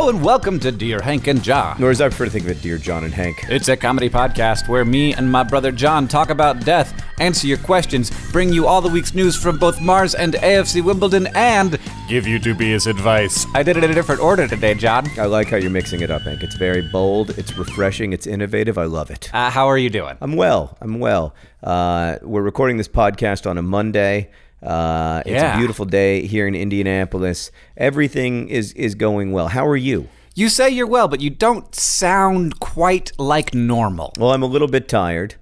Hello and welcome to Dear Hank and John. Or as I prefer to think of it, Dear John and Hank. It's a comedy podcast where me and my brother John talk about death, answer your questions, bring you all the week's news from both Mars and AFC Wimbledon, and give you dubious advice. I did it in a different order today, John. I like how you're mixing it up, Hank. It's very bold, it's refreshing, it's innovative. I love it. How are you doing? I'm well. We're recording this podcast on a Monday. It's a beautiful day here in Indianapolis. Everything is going well. How are you? You say you're well, but you don't sound quite like normal. Well, I'm a little bit tired.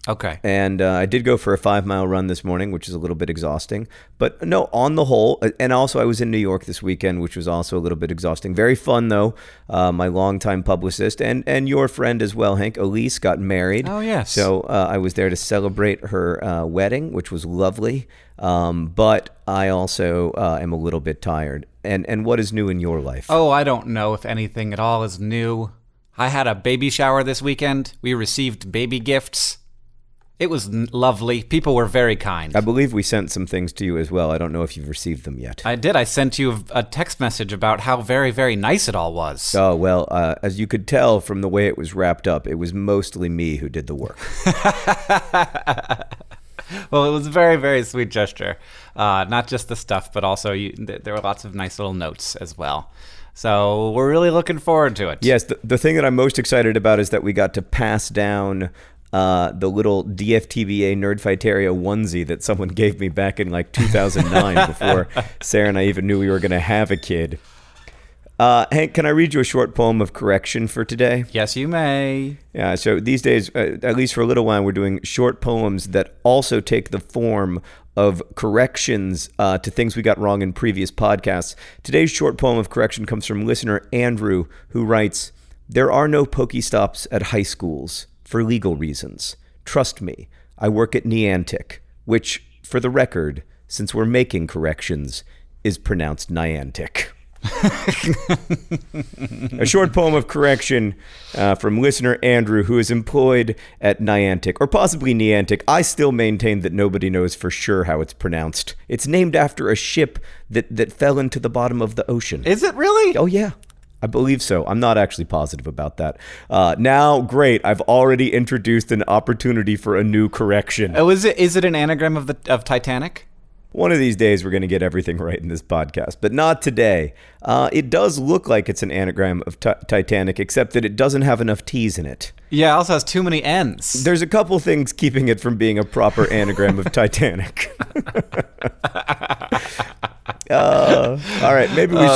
Okay. And I did go for a 5-mile run this morning, which is a little bit exhausting. But no, on the whole, and also I was in New York this weekend, which was also a little bit exhausting. Very fun, though. My longtime publicist and your friend as well, Hank, Elise, got married. Oh, yes. So I was there to celebrate her wedding, which was lovely. But I also am a little bit tired. And what is new in your life? Oh, I don't know if anything at all is new. I had a baby shower this weekend. We received baby gifts. It was lovely. People were very kind. I believe we sent some things to you as well. I don't know if you've received them yet. I did. I sent you a text message about how very, very nice it all was. Oh, well, as you could tell from the way it was wrapped up, it was mostly me who did the work. Well, it was a very, very sweet gesture. Not just the stuff, but also there were lots of nice little notes as well. So we're really looking forward to it. Yes, the thing that I'm most excited about is that we got to pass down the little DFTBA Nerdfighteria onesie that someone gave me back in like 2009 before Sarah and I even knew we were going to have a kid. Hank, can I read you a short poem of correction for today? Yes, you may. Yeah, so these days, at least for a little while, we're doing short poems that also take the form of corrections to things we got wrong in previous podcasts. Today's short poem of correction comes from listener Andrew, who writes, "There are no Pokestops at high schools. For legal reasons. Trust me, I work at Niantic, which, for the record, since we're making corrections, is pronounced Niantic." A short poem of correction from listener Andrew, who is employed at Niantic, or possibly Niantic. I still maintain that nobody knows for sure how it's pronounced. It's named after a ship that fell into the bottom of the ocean. Is it really? Oh, yeah. I believe so. I'm not actually positive about that. Now, great. I've already introduced an opportunity for a new correction. Oh, is it an anagram of Titanic? One of these days, we're going to get everything right in this podcast, but not today. It does look like it's an anagram of Titanic, except that it doesn't have enough T's in it. Yeah, it also has too many N's. There's a couple things keeping it from being a proper anagram of Titanic. All right, maybe we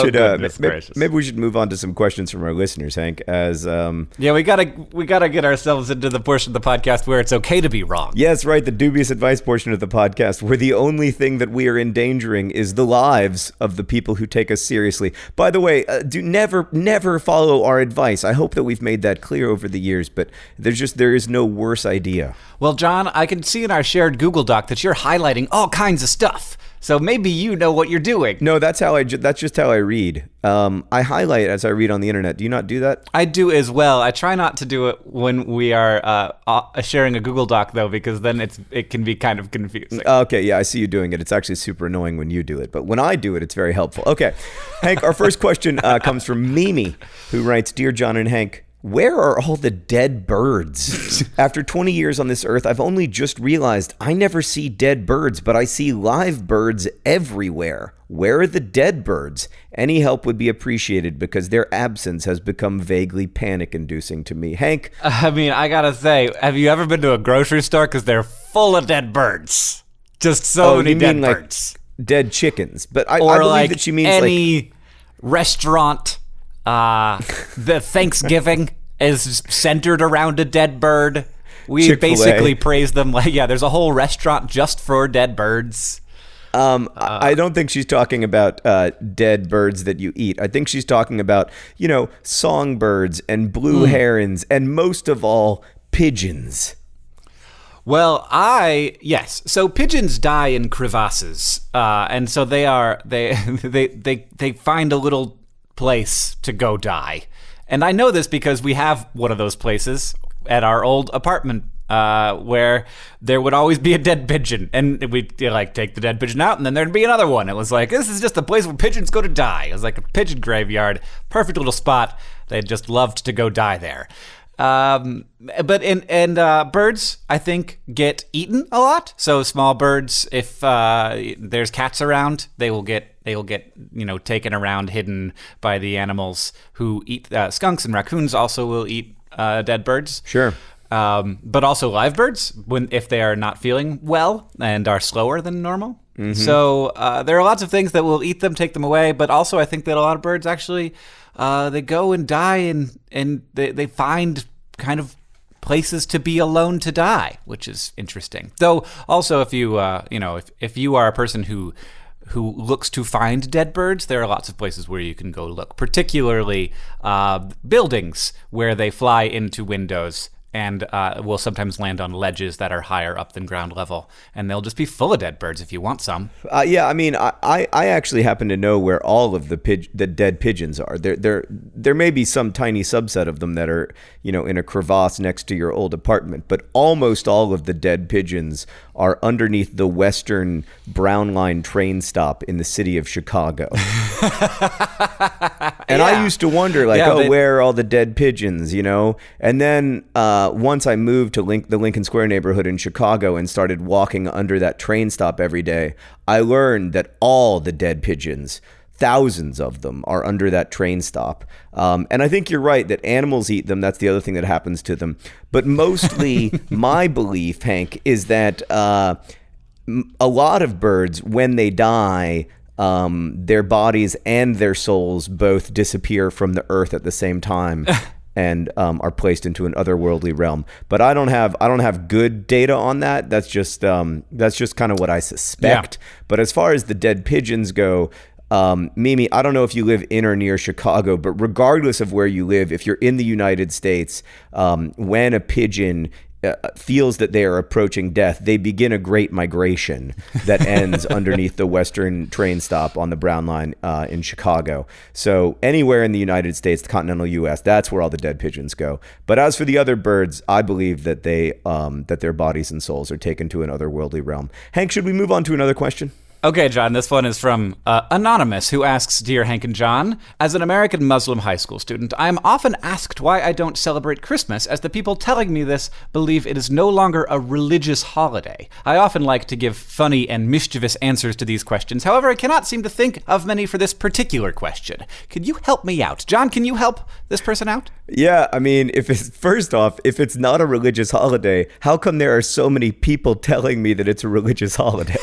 should move on to some questions from our listeners, Hank. We gotta get ourselves into the portion of the podcast where it's okay to be wrong. Yes, right. The dubious advice portion of the podcast, where the only thing that we are endangering is the lives of the people who take us seriously. By the way, do never follow our advice. I hope that we've made that clear over the years, but there is no worse idea. Well, John, I can see in our shared Google Doc that you're highlighting all kinds of stuff. So maybe you know what you're doing. No, that's just how I read. I highlight as I read on the internet. Do you not do that? I do as well. I try not to do it when we are sharing a Google Doc, though, because then it can be kind of confusing. Okay, yeah, I see you doing it. It's actually super annoying when you do it. But when I do it, it's very helpful. Okay, Hank, our first question comes from Mimi, who writes, "Dear John and Hank, where are all the dead birds? After 20 years on this earth, I've only just realized I never see dead birds, but I see live birds everywhere. Where are the dead birds? Any help would be appreciated because their absence has become vaguely panic-inducing to me." Hank? I mean, I gotta say, have you ever been to a grocery store? Because they're full of dead birds. Just so many dead birds. Like dead chickens. But I believe like that she means any restaurant. The Thanksgiving is centered around a dead bird. We Chick-fil-A. Basically praise them like, yeah, there's a whole restaurant just for dead birds. I don't think she's talking about dead birds that you eat. I think she's talking about, songbirds and blue herons and most of all, pigeons. Well, yes. So pigeons die in crevasses, and so they find a little place to go die. And I know this because we have one of those places at our old apartment where there would always be a dead pigeon, and we'd like take the dead pigeon out, and then there'd be another one. It was like, this is just a place where pigeons go to die. It was like a pigeon graveyard, perfect little spot. They just loved to go die there. But birds, I think, get eaten a lot. So small birds, if there's cats around, they will get taken around, hidden by the animals who eat. Skunks and raccoons also will eat dead birds. Sure. But also live birds, if they are not feeling well and are slower than normal. Mm-hmm. So there are lots of things that will eat them, take them away. But also, I think that a lot of birds actually they go and die, and they find kind of places to be alone to die, which is interesting. Though also, if you if you are a person who looks to find dead birds, there are lots of places where you can go look, particularly buildings where they fly into windows and will sometimes land on ledges that are higher up than ground level, and they'll just be full of dead birds if you want some. Yeah, I mean, I actually happen to know where all of the dead pigeons are. There may be some tiny subset of them that are, in a crevasse next to your old apartment, but almost all of the dead pigeons are underneath the Western Brown Line train stop in the city of Chicago. And yeah. I used to wonder, where are all the dead pigeons, And then once I moved to the Lincoln Square neighborhood in Chicago and started walking under that train stop every day, I learned that all the dead pigeons, thousands of them, are under that train stop. And I think you're right that animals eat them. That's the other thing that happens to them. But mostly my belief, Hank, is that a lot of birds, when they die, their bodies and their souls both disappear from the earth at the same time. And are placed into an otherworldly realm, but I don't have good data on that. That's just kind of what I suspect. Yeah. But as far as the dead pigeons go, Mimi, I don't know if you live in or near Chicago, but regardless of where you live, if you're in the United States, when a pigeon feels that they are approaching death, they begin a great migration that ends underneath the Western train stop on the Brown Line in Chicago. So anywhere in the United States, the continental U.S., that's where all the dead pigeons go. But as for the other birds, I believe that that their bodies and souls are taken to an otherworldly realm. Hank, should we move on to another question? Okay, John, this one is from Anonymous, who asks, Dear Hank and John, as an American Muslim high school student, I am often asked why I don't celebrate Christmas, as the people telling me this believe it is no longer a religious holiday. I often like to give funny and mischievous answers to these questions. However, I cannot seem to think of many for this particular question. Could you help me out? John, can you help this person out? Yeah, I mean, if it's not a religious holiday, how come there are so many people telling me that it's a religious holiday?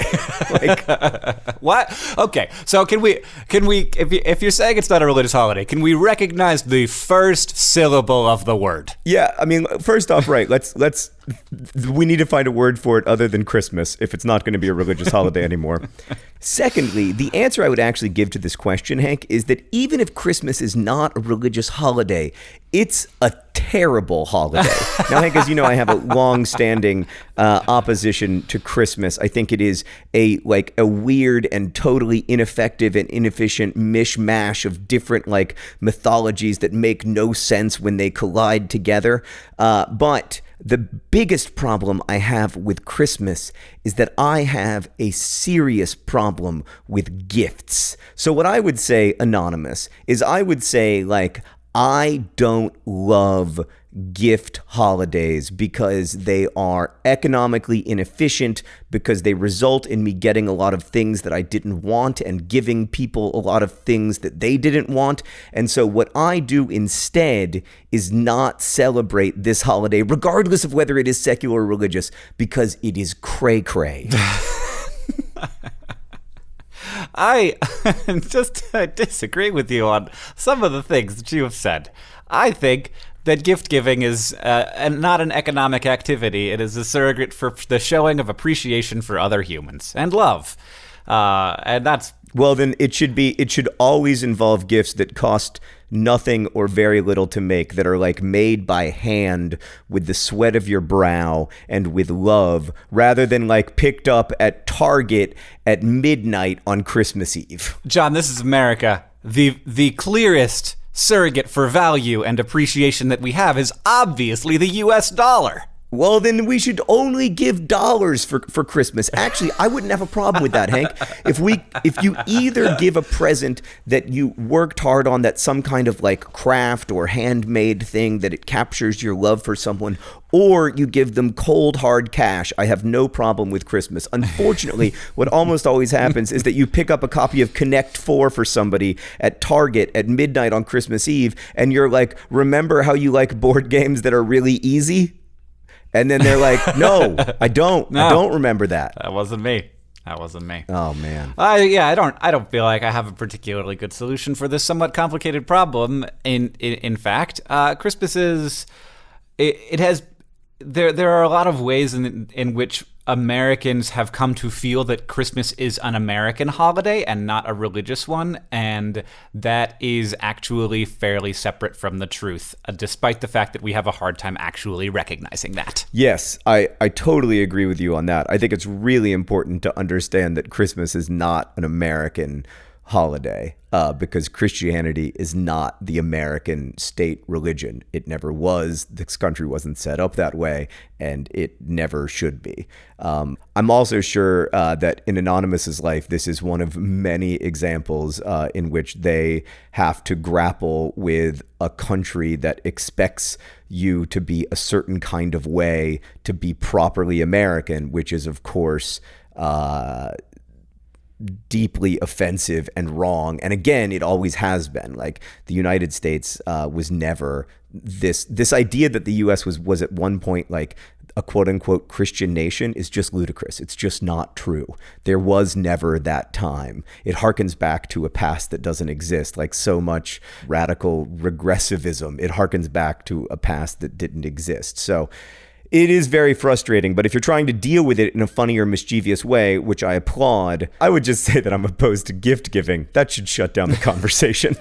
What? Okay, so can we if you're saying it's not a religious holiday, can we recognize the first syllable of the word? Yeah, I mean, first off, right, we need to find a word for it other than Christmas if it's not going to be a religious holiday anymore. Secondly, the answer I would actually give to this question, Hank, is that even if Christmas is not a religious holiday, it's a terrible holiday. Now, Hank, as you know, I have a long-standing opposition to Christmas. I think it is a weird and totally ineffective and inefficient mishmash of different mythologies that make no sense when they collide together. But the biggest problem I have with Christmas is that I have a serious problem with gifts. So what I would say, Anonymous, is I would say I don't love gift holidays because they are economically inefficient, because they result in me getting a lot of things that I didn't want and giving people a lot of things that they didn't want. And so what I do instead is not celebrate this holiday, regardless of whether it is secular or religious, because it is cray-cray. I just disagree with you on some of the things that you have said. I think that gift giving is not an economic activity. It is a surrogate for the showing of appreciation for other humans and love. And that's... Well, then it should always involve gifts that cost nothing or very little to make, that are made by hand with the sweat of your brow and with love, rather than picked up at Target at midnight on Christmas Eve. John, this is America. The clearest surrogate for value and appreciation that we have is obviously the US dollar. Well, then we should only give dollars for Christmas. Actually, I wouldn't have a problem with that, Hank. If you either give a present that you worked hard on, that's some kind of like craft or handmade thing that it captures your love for someone, or you give them cold, hard cash, I have no problem with Christmas. Unfortunately, what almost always happens is that you pick up a copy of Connect 4 for somebody at Target at midnight on Christmas Eve, and you're like, remember how you like board games that are really easy? And then they're like, no, I don't. No, I don't remember that. That wasn't me. Oh, man. I don't feel like I have a particularly good solution for this somewhat complicated problem. In fact, Christmas is, there are a lot of ways in which Americans have come to feel that Christmas is an American holiday and not a religious one, and that is actually fairly separate from the truth, despite the fact that we have a hard time actually recognizing that. Yes, I totally agree with you on that. I think it's really important to understand that Christmas is not an American holiday, because Christianity is not the American state religion. It never was. This country wasn't set up that way, and it never should be. I'm also sure that in Anonymous's life, this is one of many examples in which they have to grapple with a country that expects you to be a certain kind of way to be properly American, which is, of course, deeply offensive and wrong. And again, it always has been. Like, the United States was never this idea that the US was at one point like a quote unquote Christian nation is just ludicrous. It's just not true. There was never that time. It harkens back to a past that doesn't exist, like so much radical regressivism. It harkens back to a past that didn't exist. So it is very frustrating, but if you're trying to deal with it in a funny or mischievous way, which I applaud, I would just say that I'm opposed to gift giving. That should shut down the conversation.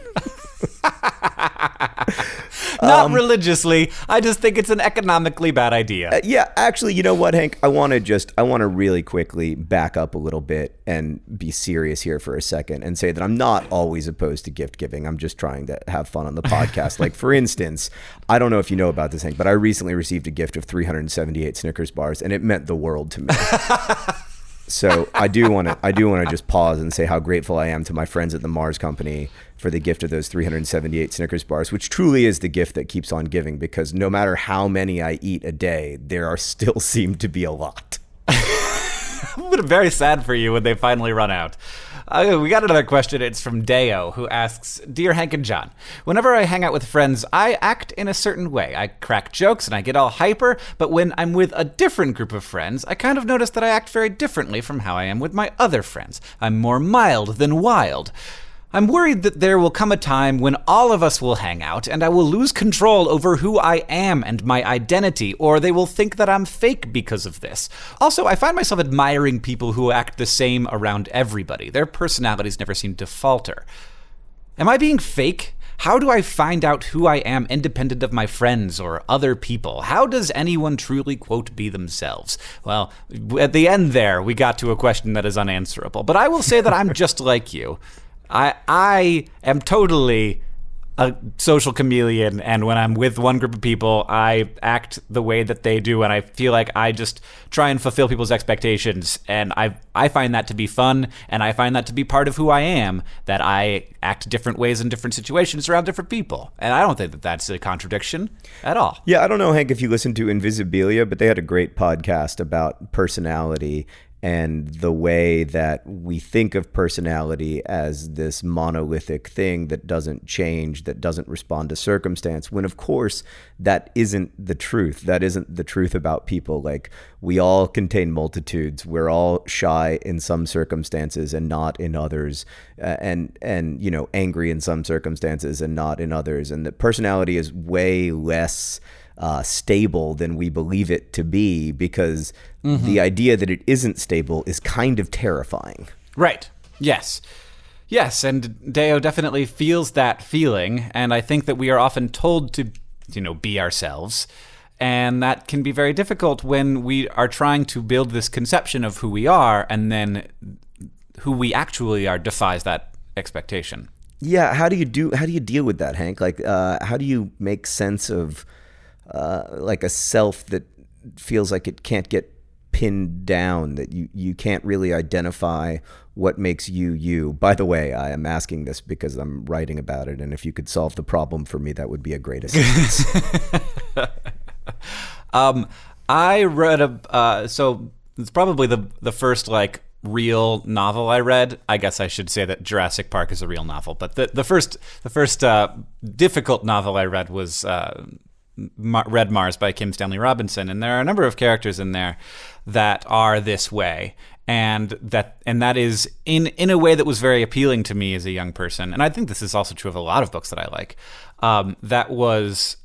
Not religiously. I just think it's an economically bad idea. Yeah, actually, you know what, Hank? I want to really quickly back up a little bit and be serious here for a second and say that I'm not always opposed to gift giving. I'm just trying to have fun on the podcast. Like, for instance, I don't know if you know about this, Hank, but I recently received a gift of 378 Snickers bars, and it meant the world to me. So I do want to just pause and say how grateful I am to my friends at the Mars Company for the gift of those 378 Snickers bars, which truly is the gift that keeps on giving, because no matter how many I eat a day, there are still seem to be a lot. I'm very sad for you when they finally run out. We got another question. It's from Deo, who asks, Dear Hank and John, whenever I hang out with friends, I act in a certain way. I crack jokes and I get all hyper, but when I'm with a different group of friends, I kind of notice that I act very differently from how I am with my other friends. I'm more mild than wild. I'm worried that there will come a time when all of us will hang out and I will lose control over who I am and my identity, or they will think that I'm fake because of this. Also, I find myself admiring people who act the same around everybody. Their personalities never seem to falter. Am I being fake? How do I find out who I am independent of my friends or other people? How does anyone truly, quote, be themselves? Well, at the end there, we got to a question that is unanswerable. But I will say that I'm just like you. I am totally a social chameleon, and when I'm with one group of people, I act the way that they do, and I feel like I just try and fulfill people's expectations, and I find that to be fun, and I find that to be part of who I am, that I act different ways in different situations around different people, and I don't think that that's a contradiction at all. Yeah, I don't know, Hank, if you listened to Invisibilia, but they had a great podcast about personality and the way that we think of personality as this monolithic thing that doesn't change, that doesn't respond to circumstance, when of course that isn't the truth. That isn't the truth about people. Like, we all contain multitudes. We're all shy in some circumstances and not in others, and you know, angry in some circumstances and not in others. And the personality is way less stable than we believe it to be, because the idea that it isn't stable is kind of terrifying. Right. Yes. Yes, and Deo definitely feels that feeling, and I think that we are often told to, be ourselves, and that can be very difficult when we are trying to build this conception of who we are, and then who we actually are defies that expectation. Yeah, how do you deal with that, Hank? Like, how do you make sense of like a self that feels like it can't get pinned down, that you can't really identify what makes you you. By the way, I am asking this because I'm writing about it, and if you could solve the problem for me, that would be a great assistance. I read so it's probably the first like real novel I read. I guess I should say that Jurassic Park is a real novel, but the first difficult novel I read was Red Mars by Kim Stanley Robinson, and there are a number of characters in there that are this way, and that is in a way that was very appealing to me as a young person, and I think this is also true of a lot of books that I like. That was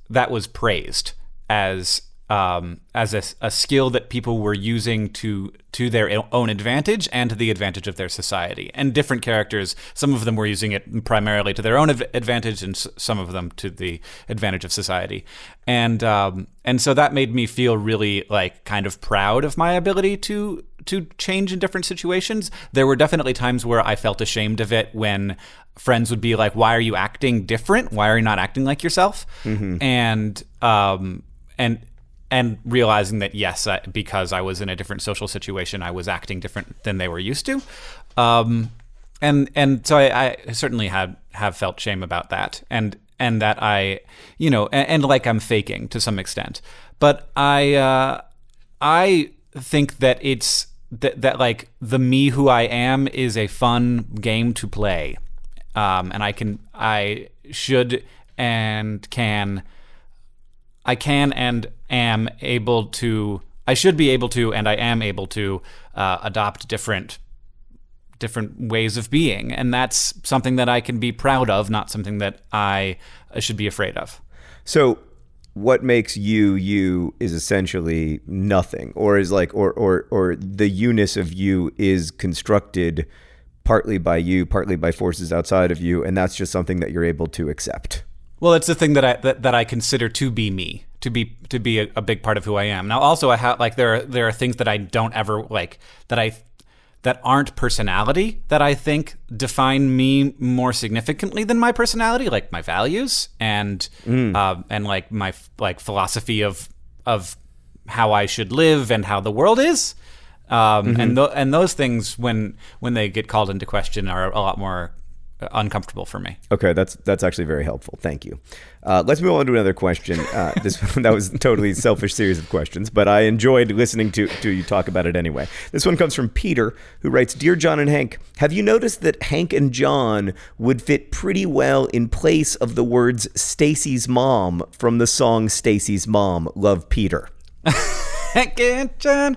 praised as a skill that people were using to their own advantage and to the advantage of their society. And different characters, some of them were using it primarily to their own advantage, and some of them to the advantage of society. And so that made me feel really like kind of proud of my ability to change in different situations. There were definitely times where I felt ashamed of it when friends would be like, "Why are you acting different? Why are you not acting like yourself?" Mm-hmm. And realizing that, yes, because I was in a different social situation, I was acting different than they were used to. And so I certainly have felt shame about that. And that I, and like I'm faking to some extent. But I think that it's that like the me who I am is a fun game to play. And I should and can and am able to, I should be able to, and I am able to adopt different ways of being. And that's something that I can be proud of, not something that I should be afraid of. So what makes you is essentially nothing, or is like, or the you-ness of you is constructed partly by you, partly by forces outside of you. And that's just something that you're able to accept. Well, it's the thing that I consider to be me, to be a big part of who I am. Now, also, I have like there are things that I don't ever like that aren't personality that I think define me more significantly than my personality, like my values and like my like philosophy of how I should live and how the world is. And those things when they get called into question are a lot more uncomfortable for me. Okay, that's actually very helpful. Thank you. Let's move on to another question. That was a totally selfish series of questions, but I enjoyed listening to you talk about it anyway. This one comes from Peter, who writes, "Dear John and Hank, have you noticed that Hank and John would fit pretty well in place of the words Stacy's mom from the song Stacy's Mom, Love Peter?" Hank and John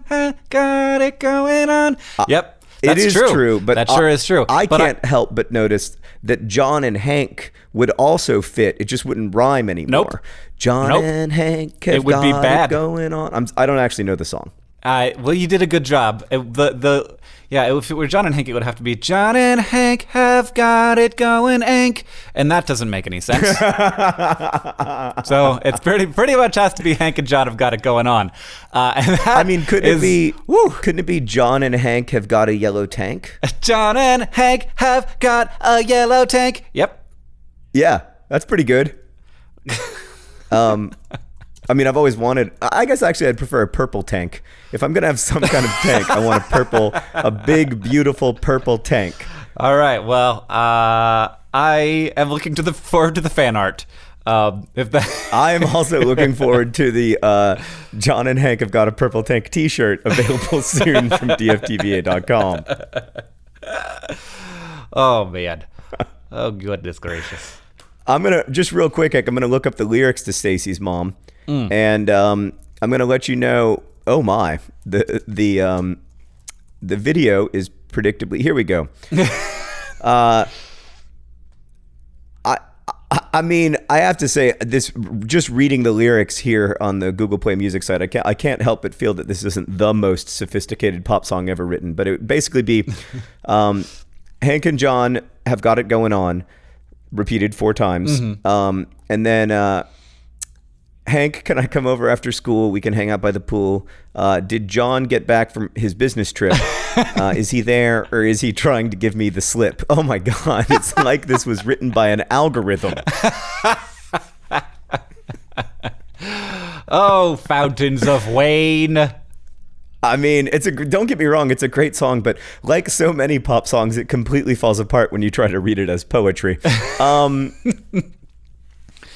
got it going on. Yep. It is true, but that sure is true. I can't help but notice that John and Hank would also fit. It just wouldn't rhyme anymore. Nope. John and Hank have would be bad. It going on. I don't actually know the song. Well, you did a good job. If it were John and Hank, it would have to be John and Hank have got it going, Hank, and that doesn't make any sense. So it's pretty much has to be Hank and John have got it going on. Couldn't it be John and Hank have got a yellow tank? John and Hank have got a yellow tank. Yep. Yeah, that's pretty good. I've always wanted, I guess actually I'd prefer a purple tank. If I'm going to have some kind of tank, I want a big, beautiful purple tank. All right. Well, I am looking forward to the fan art. I am also looking forward to the John and Hank have got a purple tank t-shirt available soon from dftva.com. Oh, man. Oh, goodness gracious. I'm going to, just real quick, I'm going to look up the lyrics to Stacy's Mom. And I'm going to let you know, oh my, the video is predictably, here we go. I have to say this, just reading the lyrics here on the Google Play Music site, I can't help but feel that this isn't the most sophisticated pop song ever written, but it would basically be Hank and John have got it going on, repeated 4 times. And then Hank, can I come over after school? We can hang out by the pool. Did John get back from his business trip? Is he there, or is he trying to give me the slip? Oh my God, it's like this was written by an algorithm. Oh, Fountains of Wayne. I mean, don't get me wrong, it's a great song, but like so many pop songs, it completely falls apart when you try to read it as poetry.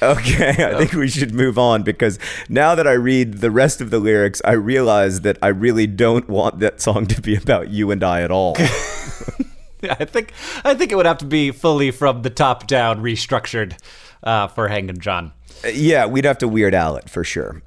Okay, I think we should move on, because now that I read the rest of the lyrics, I realize that I really don't want that song to be about you and I at all. Yeah, I think it would have to be fully from the top down restructured for Hank and John. Yeah, we'd have to Weird Al it for sure.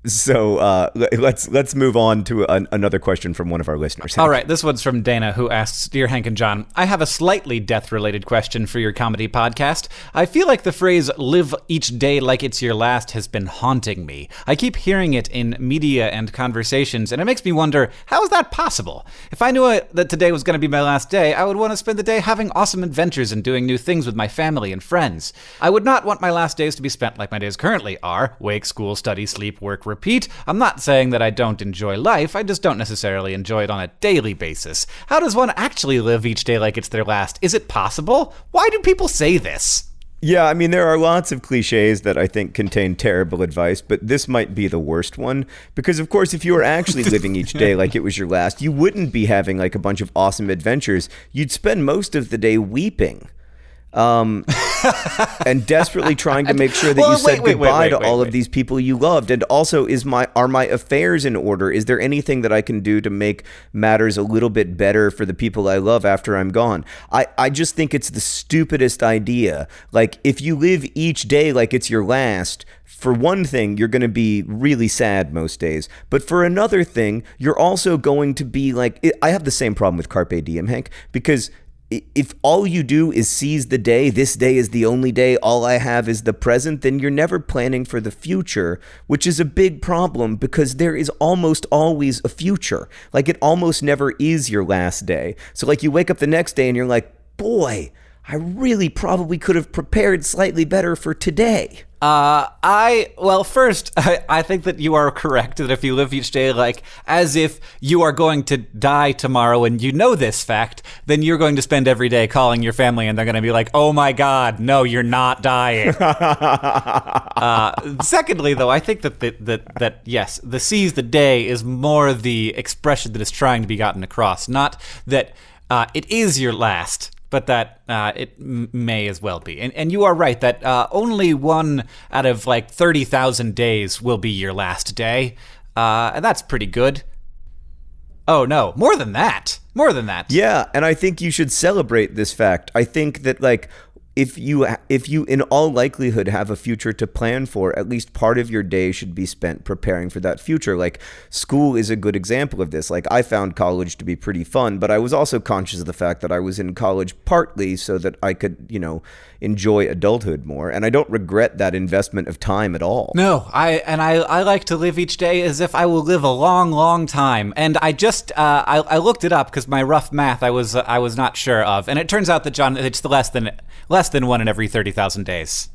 So let's move on to another question from one of our listeners. All right, this one's from Dana, who asks, Dear Hank and John, I have a slightly death-related question for your comedy podcast. I feel like the phrase live each day like it's your last has been haunting me. I keep hearing it in media and conversations, and it makes me wonder, how is that possible? If I knew that today was going to be my last day, I would want to spend the day having awesome adventures and doing new things with my family and friends. I would not want my last days to be spent like my days currently are: wake, school, study, sleep, work, repeat. I'm not saying that I don't enjoy life, I just don't necessarily enjoy it on a daily basis. How does one actually live each day like it's their last? Is it possible? Why do people say this? Yeah, I mean, there are lots of cliches that I think contain terrible advice, but this might be the worst one. Because, of course, if you were actually living each day like it was your last, you wouldn't be having like a bunch of awesome adventures. You'd spend most of the day weeping. And desperately trying to make sure that you said goodbye to all of these people you loved. And also, are my affairs in order? Is there anything that I can do to make matters a little bit better for the people I love after I'm gone? I just think it's the stupidest idea. Like, if you live each day like it's your last, for one thing, you're going to be really sad most days. But for another thing, you're also going to be like, I have the same problem with Carpe Diem, Hank, because if all you do is seize the day, this day is the only day, all I have is the present, then you're never planning for the future, which is a big problem because there is almost always a future. Like, it almost never is your last day. So like, you wake up the next day and you're like, boy, I really probably could have prepared slightly better for today. First, I think that you are correct that if you live each day like as if you are going to die tomorrow and you know this fact, then you're going to spend every day calling your family and they're going to be like, oh my God, no, you're not dying. Secondly, though, I think that yes, the seize the day is more the expression that is trying to be gotten across, not that it is your last, but that it may as well be. And you are right that only one out of like 30,000 days will be your last day. And that's pretty good. Oh, no, more than that. More than that. Yeah, and I think you should celebrate this fact. I think that, like, if you in all likelihood have a future to plan for, at least part of your day should be spent preparing for that future. Like, school is a good example of this. Like, I found college to be pretty fun, but I was also conscious of the fact that I was in college partly so that I could, enjoy adulthood more. And I don't regret that investment of time at all. No, I like to live each day as if I will live a long, long time. And I just I looked it up because my rough math I was not sure of, and it turns out that, John, it's less than 1 in every 30,000 days.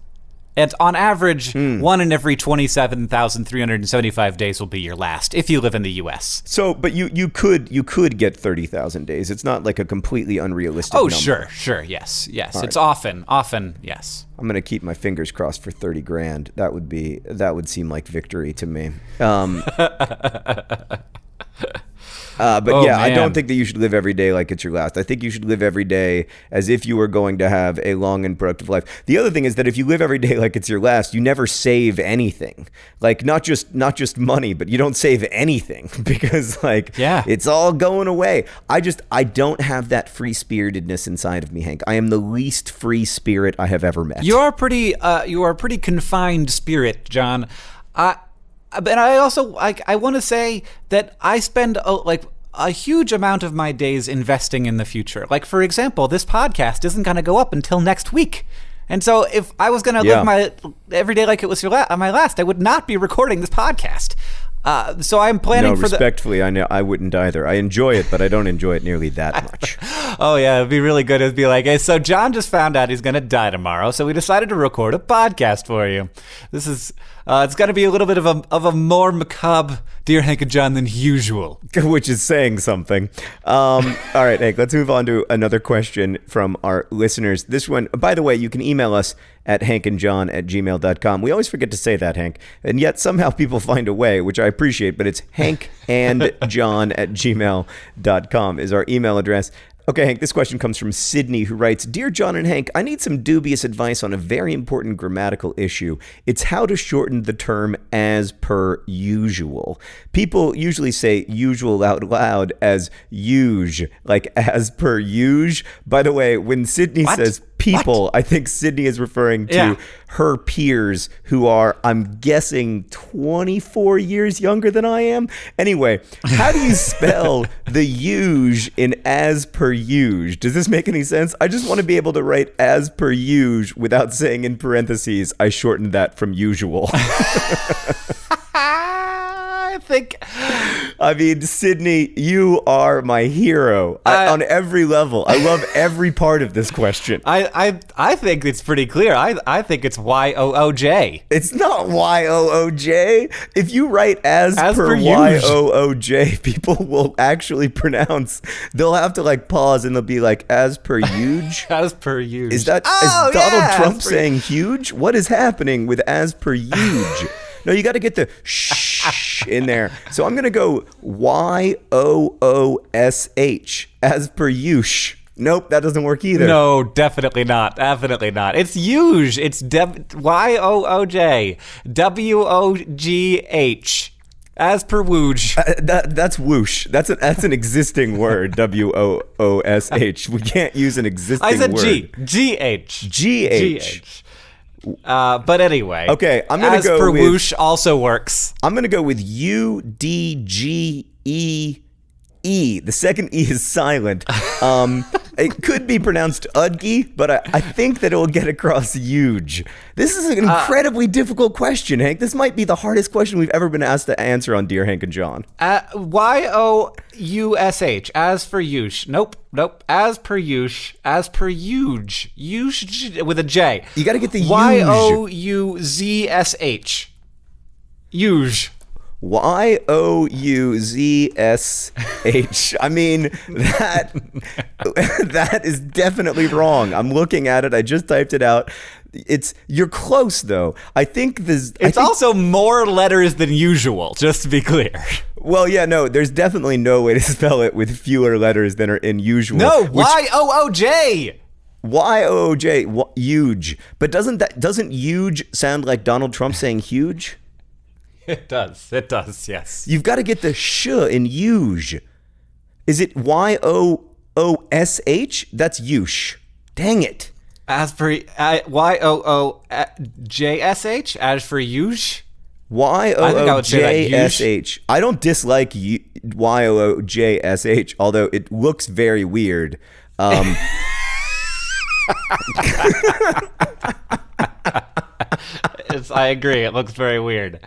And on average, 1 in every 27,375 days will be your last if you live in the U.S. So, but you could get 30,000 days. It's not like a completely unrealistic number. Sure, yes. All It's right. often, yes. I'm gonna keep my fingers crossed for 30 grand. That would seem like victory to me. I don't think that you should live every day like it's your last. I think you should live every day as if you were going to have a long and productive life. The other thing is that if you live every day like it's your last, you never save anything. Like, not just money, but you don't save anything because it's all going away. I don't have that free-spiritedness inside of me, Hank. I am the least free spirit I have ever met. You are pretty confined spirit, John. But I also, I want to say that I spend a huge amount of my days investing in the future. Like, for example, this podcast isn't going to go up until next week. And so if I was going to live my every day like it was my last, I would not be recording this podcast. So I'm planning for respectfully, I know I wouldn't either. I enjoy it, but I don't enjoy it nearly that much. Oh, yeah, it'd be really good. It'd be like, hey, so John just found out he's going to die tomorrow, so we decided to record a podcast for you. This is, it's going to be a little bit of a more macabre Dear Hank and John than usual. Which is saying something. All right, Hank, let's move on to another question from our listeners. This one, by the way, you can email us at hankandjohn@gmail.com. We always forget to say that, Hank, and yet somehow people find a way, which I appreciate, but it's hankandjohn@gmail.com is our email address. Okay, Hank, this question comes from Sydney, who writes, Dear John and Hank, I need some dubious advice on a very important grammatical issue. It's how to shorten the term as per usual. People usually say usual out loud as usual, like as per usual. By the way, when Sydney says people, I think Sydney is referring to her peers who are, I'm guessing, 24 years younger than I am. Anyway, how do you spell the usual in as per usual? Does this make any sense? I just want to be able to write as per usual without saying in parentheses, I shortened that from usual. I mean, Sydney, you are my hero on every level. I love every part of this question. I think it's pretty clear. I think it's Y-O-O-J. It's not Y-O-O-J. If you write as per Y-O-O-J, people will actually pronounce. They'll have to like pause and they'll be like, as per huge. As per huge. Is Donald Trump saying huge? What is happening with as per huge? No, you got to get the shh in there. So I'm going to go Y-O-O-S-H, as per usual. Nope, that doesn't work either. No, definitely not. Definitely not. It's huge. It's Y-O-O-J. W-O-G-H. As per woosh. That's whoosh. That's an existing word. W-O-O-S-H. We can't use an existing word. I said G. G-H. G-H. But anyway. Okay, I'm going to go with... As per with... whoosh also works. I'm going to go with U-D-G-E-E. The second E is silent. It could be pronounced Udgy, but I think that it will get across huge. This is an incredibly difficult question, Hank. This might be the hardest question we've ever been asked to answer on Dear Hank and John. Y-O-U-S-H. As for ush. Nope. As per ush. As per huge. Ush with a J. You got to get the Y-O-U-Z-S-H. Huge. Y-O-U-Z-S-H. I mean, that is definitely wrong. I'm looking at it. I just typed it out. You're close though. I think it's also more letters than usual, just to be clear. Well, yeah, no, there's definitely no way to spell it with fewer letters than are in usual. No, Y-O-O-J. Y-O-O-J, huge. But doesn't huge sound like Donald Trump saying huge? It does, yes. You've got to get the sh in huge. Is it Y-O-O-S-H? That's yush. Dang it. As for Y-O-O-J-S-H? As for yush? Y-O-O-J-S-H. I don't dislike Y-O-O-J-S-H, although it looks very weird. I agree. It looks very weird.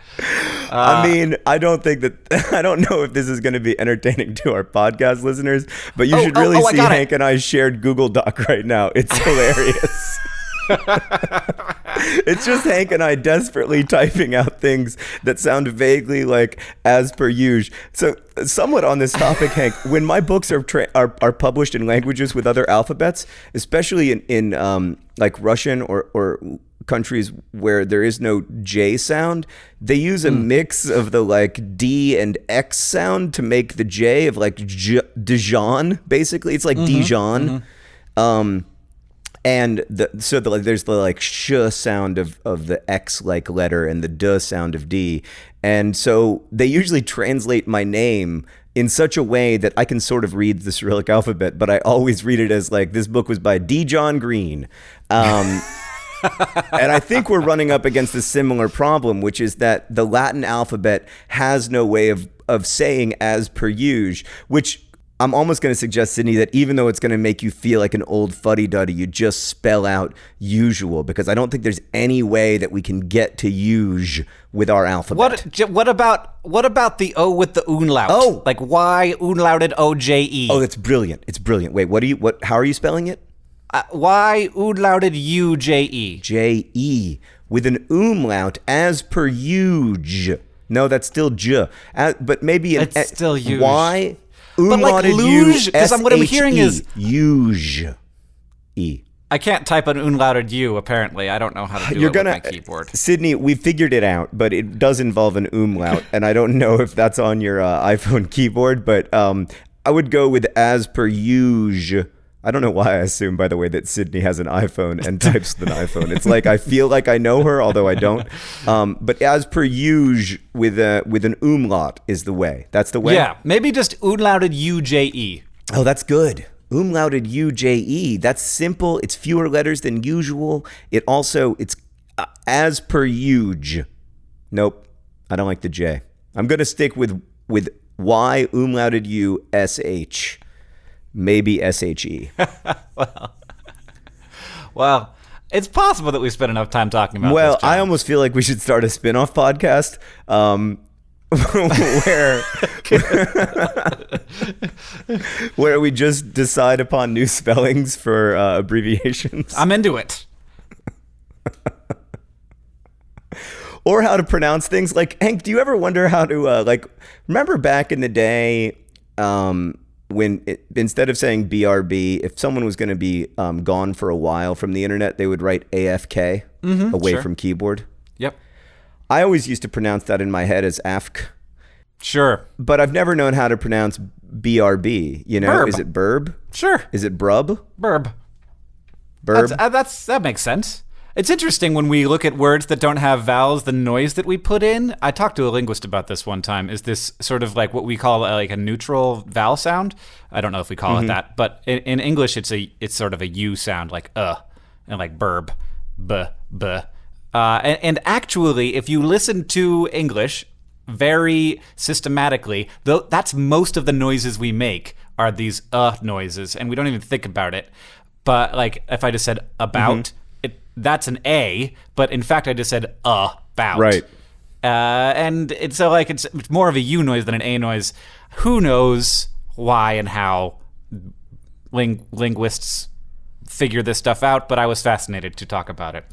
I mean, I don't know if this is going to be entertaining to our podcast listeners, but you should really see Hank and I's shared Google Doc right now. It's hilarious. It's just Hank and I desperately typing out things that sound vaguely like as per usual. So somewhat on this topic, Hank, when my books are published in languages with other alphabets, especially in like Russian or countries where there is no J sound, they use a mix of the like D and X sound to make the J of like Dijon, basically. It's like Dijon. And there's the like sh sound of the X like letter and the D sound of D. And so they usually translate my name in such a way that I can sort of read the Cyrillic alphabet, but I always read it as like, this book was by D. John Green. And I think we're running up against a similar problem, which is that the Latin alphabet has no way of saying as per usual, which I'm almost going to suggest, Sydney, that even though it's going to make you feel like an old fuddy-duddy, you just spell out usual, because I don't think there's any way that we can get to usual with our alphabet. What about the O with the umlaut? Oh, like Y umlauted O-J-E. Oh, that's brilliant. It's brilliant. Wait, how are you spelling it? Y umlauted U-J-E. J-E with an umlaut as per huge. No, that's still j. But maybe an It's still huge. Y. But like luge, because what I'm hearing is huge. E. I can't type an unlauted U. Apparently, I don't know how to do it with my keyboard. Sydney, we figured it out, but it does involve an umlaut, and I don't know if that's on your iPhone keyboard. But I would go with as per usual. I don't know why I assume, by the way, that Sydney has an iPhone and types with an iPhone. It's like I feel like I know her, although I don't. But as per usual, with an umlaut is the way. That's the way? Yeah, maybe just umlauted UJE. Oh, that's good. Umlauted UJE. That's simple. It's fewer letters than usual. It's as per usual. Nope. I don't like the J. I'm going to stick with Y umlauted U SH. Maybe SHE. Well, it's possible that we spent enough time talking about this. Well, John. I almost feel like we should start a spin-off podcast where we just decide upon new spellings for abbreviations. I'm into it. Or how to pronounce things. Like, Hank, do you ever wonder how to, remember back in the day when instead of saying BRB, if someone was going to be gone for a while from the internet, they would write AFK away from keyboard? Yep. I always used to pronounce that in my head as AFK. Sure. But I've never known how to pronounce BRB. You know, Burb. Is it burb? Sure. Is it brub? Burb. Burb? That makes sense. It's interesting when we look at words that don't have vowels, the noise that we put in. I talked to a linguist about this one time. Is this sort of like what we call like a neutral vowel sound? I don't know if we call it that, but in English, it's sort of a U sound, like and like burb, b. And actually, if you listen to English very systematically, though, that's most of the noises we make are these noises, and we don't even think about it. But like if I just said about. That's an A, but in fact, I just said about. Right. And it's so like it's more of a U noise than an A noise. Who knows why and how linguists figure this stuff out, but I was fascinated to talk about it.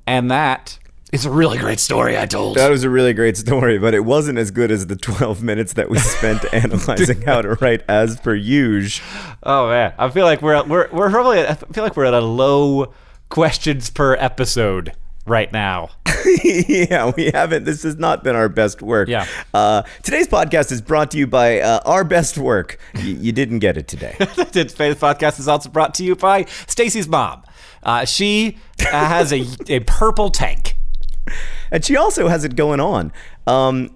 And that is a really great story I told. That was a really great story, but it wasn't as good as the 12 minutes that we spent analyzing how to write as per usual. Oh man, I feel like we're probably at a low questions per episode right now. Yeah, we haven't. This has not been our best work. Yeah. Today's podcast is brought to you by our best work. You didn't get it today. Today's podcast is also brought to you by Stacy's mom. She has a purple tank. And she also has it going on.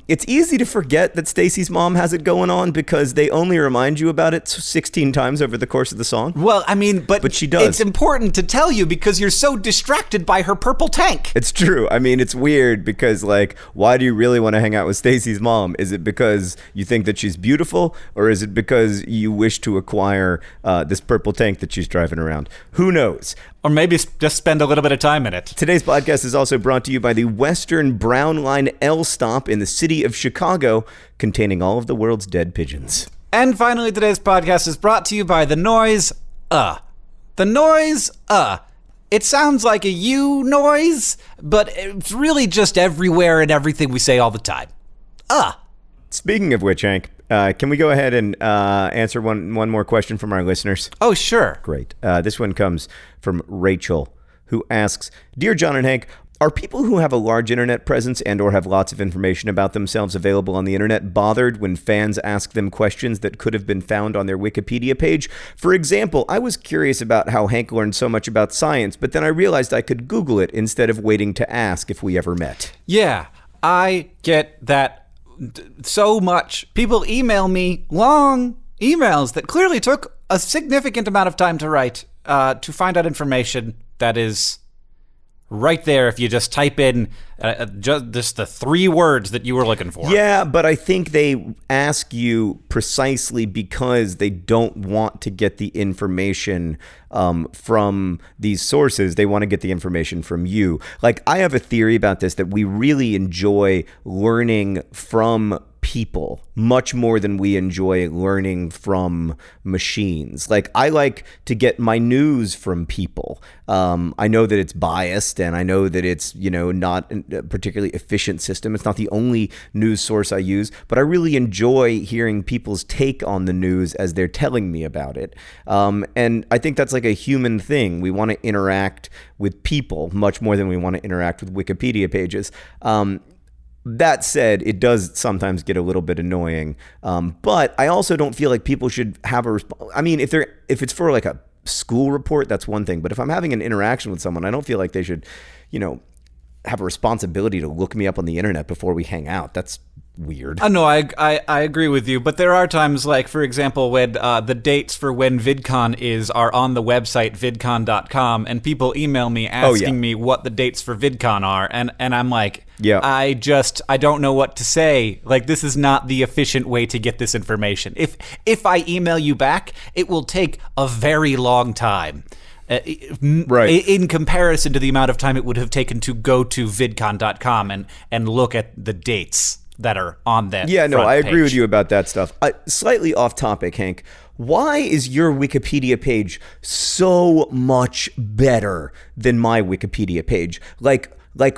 It's easy to forget that Stacy's mom has it going on because they only remind you about it 16 times over the course of the song. Well, I mean, but she does. It's important to tell you because you're so distracted by her purple tank. It's true. I mean, it's weird because, like, why do you really want to hang out with Stacy's mom? Is it because you think that she's beautiful, or is it because you wish to acquire this purple tank that she's driving around? Who knows? Or maybe just spend a little bit of time in it. Today's podcast is also brought to you by the Western Brown Line L stop in the city of Chicago, containing all of the world's dead pigeons. And finally, today's podcast is brought to you by the noise, The noise, It sounds like a U noise, but it's really just everywhere and everything we say all the time. Speaking of which, Hank, can we go ahead and answer one more question from our listeners? Oh, sure. Great. This one comes from Rachel, who asks, Dear John and Hank, are people who have a large internet presence and or have lots of information about themselves available on the internet bothered when fans ask them questions that could have been found on their Wikipedia page? For example, I was curious about how Hank learned so much about science, but then I realized I could Google it instead of waiting to ask if we ever met. Yeah, I get that so much. People email me long emails that clearly took a significant amount of time to write to find out information that is right there if you just type in just the 3 words that you were looking for. Yeah, but I think they ask you precisely because they don't want to get the information from these sources. They want to get the information from you. Like, I have a theory about this, that we really enjoy learning from people much more than we enjoy learning from machines. Like, I like to get my news from people. I know that it's biased, and I know that it's, not a particularly efficient system. It's not the only news source I use, but I really enjoy hearing people's take on the news as they're telling me about it. And I think that's like a human thing. We want to interact with people much more than we want to interact with Wikipedia pages. That said, it does sometimes get a little bit annoying. But I also don't feel like people should have I mean, if it's for like a school report, that's one thing. But if I'm having an interaction with someone, I don't feel like they should, have a responsibility to look me up on the internet before we hang out. That's weird. No, I agree with you, but there are times, like, for example, when the dates for when VidCon are on the website vidcon.com, and people email me asking me what the dates for VidCon are, and I'm like, I don't know what to say. Like, this is not the efficient way to get this information. If I email you back, it will take a very long time. Right. In comparison to the amount of time it would have taken to go to vidcon.com and look at the dates that are on that. Yeah, no, I agree page. with you about that stuff. Slightly off topic, Hank. Why is your Wikipedia page so much better than my Wikipedia page? Like,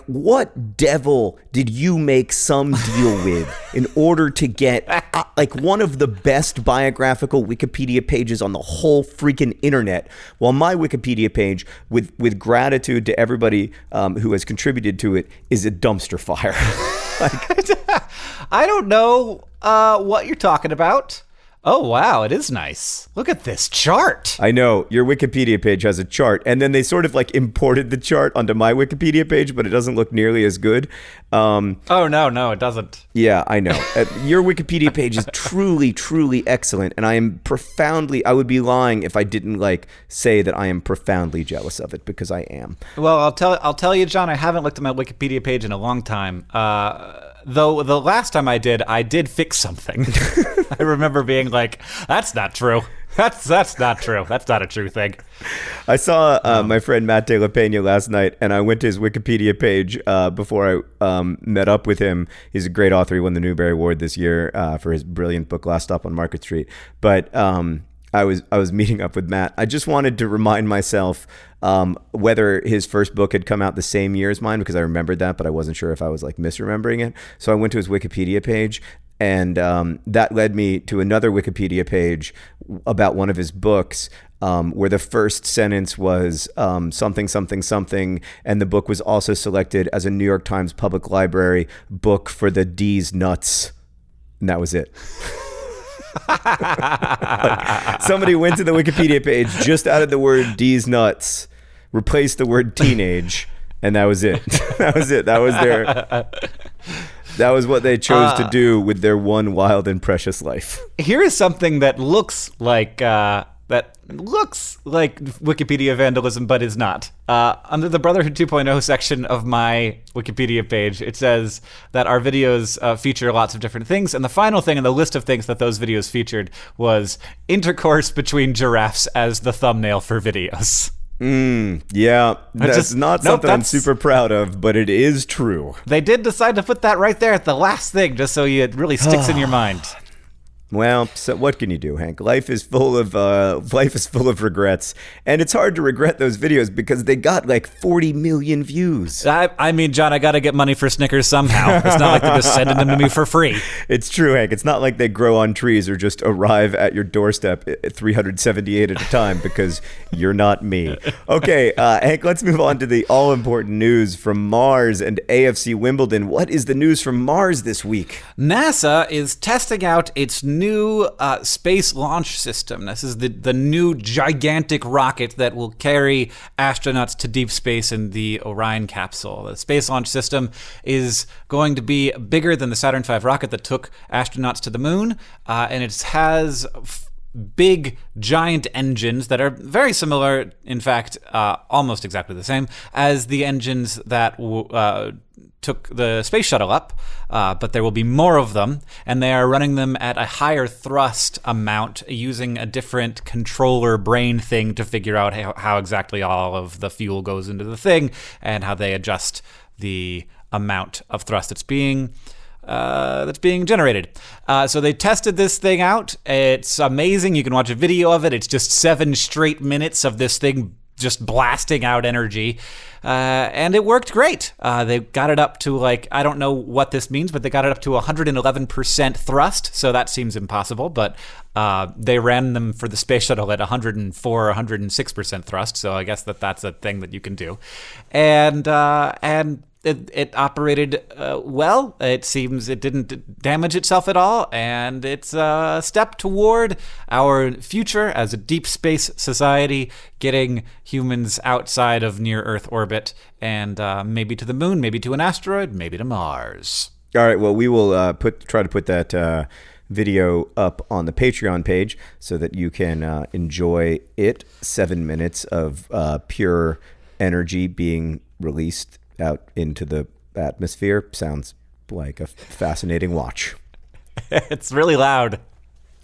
what devil did you make some deal with in order to get like one of the best biographical Wikipedia pages on the whole freaking internet, while my Wikipedia page, with gratitude to everybody who has contributed to it, is a dumpster fire? I don't know what you're talking about. Oh, wow, it is nice. Look at this chart. I know, your Wikipedia page has a chart, and then they sort of like imported the chart onto my Wikipedia page, but it doesn't look nearly as good. Oh, no, it doesn't. Yeah, I know. Your Wikipedia page is truly, truly excellent, and I would be lying if I didn't say that I am profoundly jealous of it, because I am. Well, I'll tell you, John, I haven't looked at my Wikipedia page in a long time. Though the last time I did fix something. I remember being like, that's not true. That's not true. That's not a true thing. I saw my friend Matt De La Pena last night, and I went to his Wikipedia page before I met up with him. He's a great author. He won the Newbery Award this year for his brilliant book, Last Stop on Market Street. But I was meeting up with Matt. I just wanted to remind myself whether his first book had come out the same year as mine, because I remembered that, but I wasn't sure if I was misremembering it. So I went to his Wikipedia page, and that led me to another Wikipedia page about one of his books, where the first sentence was something, something, something, and the book was also selected as a New York Times Public Library book for the D's nuts. And that was it. Somebody went to the Wikipedia page, just added the word D's nuts, replaced the word teenage, and that was it. That was it. That was what they chose to do with their one wild and precious life. Here is something that looks like Wikipedia vandalism, but is not. Under the Brotherhood 2.0 section of my Wikipedia page, it says that our videos feature lots of different things, and the final thing in the list of things that those videos featured was intercourse between giraffes as the thumbnail for videos. Yeah, that's not something I'm super proud of, but it is true. They did decide to put that right there at the last thing, just so it really sticks in your mind. Well, so what can you do, Hank? Life is full of regrets, and it's hard to regret those videos because they got 40 million views. I mean, John, I gotta get money for Snickers somehow. It's not like they're just sending them to me for free. It's true, Hank. It's not like they grow on trees or just arrive at your doorstep at 378 at a time, because you're not me. Okay, Hank, let's move on to the all-important news from Mars and AFC Wimbledon. What is the news from Mars this week? NASA is testing out its new space launch system. This is the new gigantic rocket that will carry astronauts to deep space in the Orion capsule. The space launch system is going to be bigger than the Saturn V rocket that took astronauts to the moon, and it has big, giant engines that are very similar, in fact, almost exactly the same, as the engines that took the space shuttle up, but there will be more of them, and they are running them at a higher thrust amount using a different controller brain thing to figure out how exactly all of the fuel goes into the thing and how they adjust the amount of thrust that's being generated. So they tested this thing out. It's amazing. You can watch a video of it. It's just 7 straight minutes of this thing just blasting out energy. And it worked great. They got it up to I don't know what this means, but they got it up to 111% thrust. So that seems impossible, but they ran them for the space shuttle at 104, 106% thrust. So I guess that's a thing that you can do. And it operated well. It seems it didn't damage itself at all, and it's a step toward our future as a deep space society, getting humans outside of near-Earth orbit, and maybe to the moon, maybe to an asteroid, maybe to Mars. All right, well, we will try to put that video up on the Patreon page so that you can enjoy it. 7 minutes of pure energy being released out into the atmosphere. Sounds like a fascinating watch. It's really loud.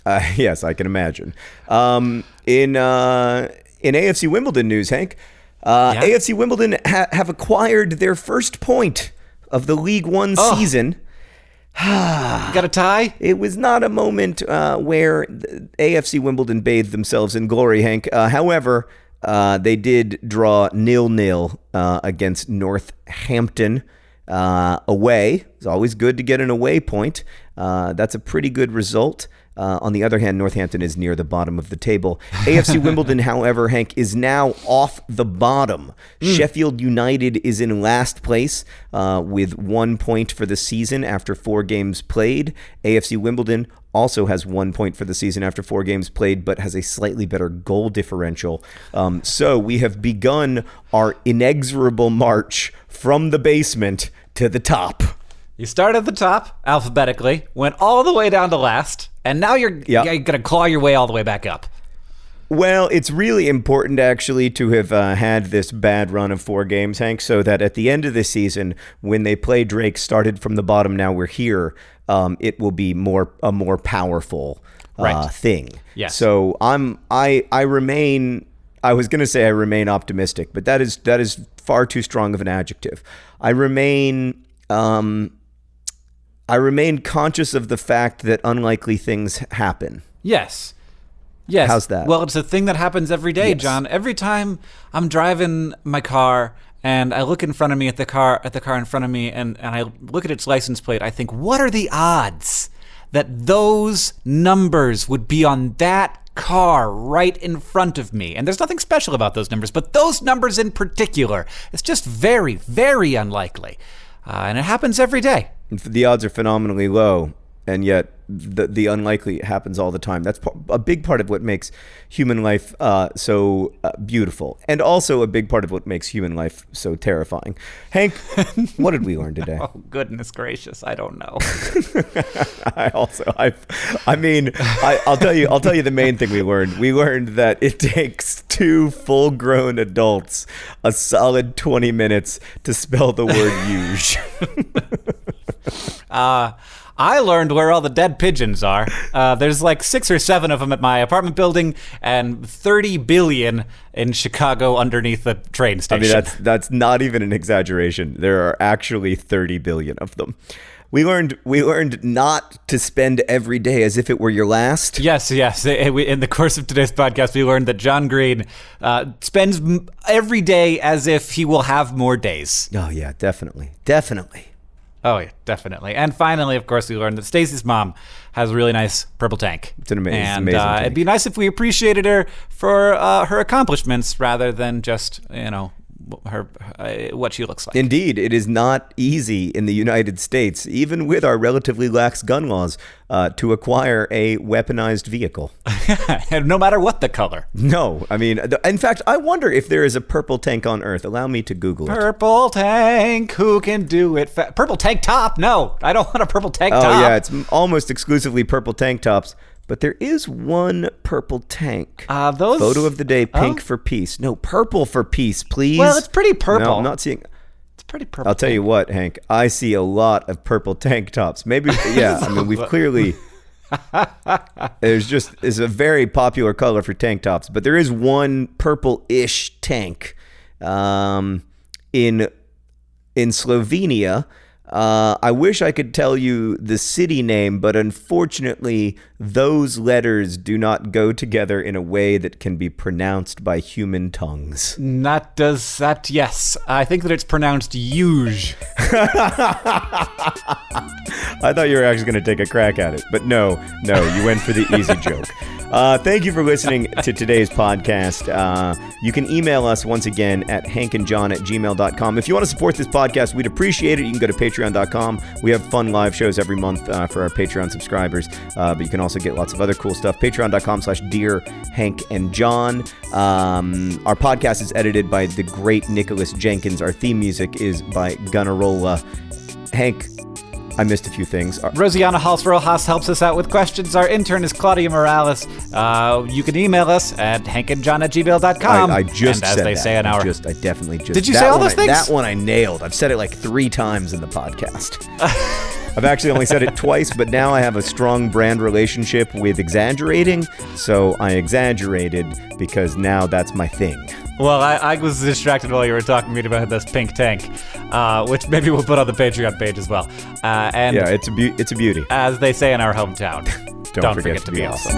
Yes, I can imagine. In AFC Wimbledon news, Hank, AFC Wimbledon have acquired their first point of the League One season. Got a tie? It was not a moment where AFC Wimbledon bathed themselves in glory, Hank. However, they did draw 0-0 against Northampton away. It's always good to get an away point. That's a pretty good result. On the other hand, Northampton is near the bottom of the table. AFC Wimbledon, however, Hank, is now off the bottom. Sheffield United is in last place with 1 point for the season after 4 games played. AFC Wimbledon also has 1 point for the season after 4 games played, but has a slightly better goal differential. So we have begun our inexorable march from the basement to the top. You start at the top alphabetically, went all the way down to last, and now you're going to claw your way all the way back up. Well, it's really important, actually, to have had this bad run of 4 games, Hank, so that at the end of the season, when they play Drake, started from the bottom, now we're here, it will be a more powerful thing. Yes. So I remain optimistic, but that is far too strong of an adjective. I remain conscious of the fact that unlikely things happen. Yes. Yes. How's that? Well, it's a thing that happens every day, John. Every time I'm driving my car and I look in front of me at the car in front of me and I look at its license plate, I think, what are the odds that those numbers would be on that car right in front of me? And there's nothing special about those numbers, but those numbers in particular, it's just very, very unlikely. And it happens every day. The odds are phenomenally low, and yet the unlikely happens all the time. That's a big part of what makes human life so beautiful, and also a big part of what makes human life so terrifying. Hank, what did we learn today? Oh, goodness gracious, I don't know. I'll tell you the main thing we learned. We learned that it takes 2 full-grown adults a solid 20 minutes to spell the word huge. I learned where all the dead pigeons are. There's like 6 or 7 of them at my apartment building and 30 billion in Chicago underneath the train station. I mean, that's not even an exaggeration. There are actually 30 billion of them. We learned not to spend every day as if it were your last. Yes. In the course of today's podcast, we learned that John Green spends every day as if he will have more days. Oh, yeah, definitely. Oh, yeah, definitely. And finally, of course, we learned that Stacey's mom has a really nice purple tank. It's an amazing tank. It'd be nice if we appreciated her for her accomplishments rather than just, her what she looks like. Indeed, it is not easy in the United States, even with our relatively lax gun laws, to acquire a weaponized vehicle. And no matter what the color. No, I mean, in fact, I wonder if there is a purple tank on Earth. Allow me to Google it. Purple tank, who can do it? Purple tank top? No, I don't want a purple tank top. Oh yeah, it's almost exclusively purple tank tops. But there is one purple tank. Photo of the day, pink for peace. No, purple for peace, please. Well, it's pretty purple. No, I'm not seeing. It's pretty purple. I'll tell you what, Hank. I see a lot of purple tank tops. Maybe, yeah. I mean, we've clearly. It's a very popular color for tank tops, but there is one purple-ish tank in Slovenia. I wish I could tell you the city name, but unfortunately, those letters do not go together in a way that can be pronounced by human tongues. Yes. I think that it's pronounced huge. I thought you were actually going to take a crack at it, but no, you went for the easy joke. Thank you for listening to today's podcast. You can email us once again at hankandjohn@gmail.com. If you want to support this podcast, we'd appreciate it. You can go to patreon.com. We have fun live shows every month for our Patreon subscribers, but you can also get lots of other cool stuff. Patreon.com/DearHankAndJohn. Our podcast is edited by the great Nicholas Jenkins. Our theme music is by Gunnarola. Hank, I missed a few things. Rosianna Hals-Rojas helps us out with questions. Our intern is Claudia Morales. You can email us at hankandjohn@gmail.com. I just and said they that. say an hour. I definitely just. Did you say all those things? That one I nailed. I've said it like 3 times in the podcast. I've actually only said it twice, but now I have a strong brand relationship with exaggerating, so I exaggerated because now that's my thing. Well, I was distracted while you were talking to me about this pink tank, which maybe we'll put on the Patreon page as well. And yeah, it's a beauty. As they say in our hometown, don't forget to be awesome.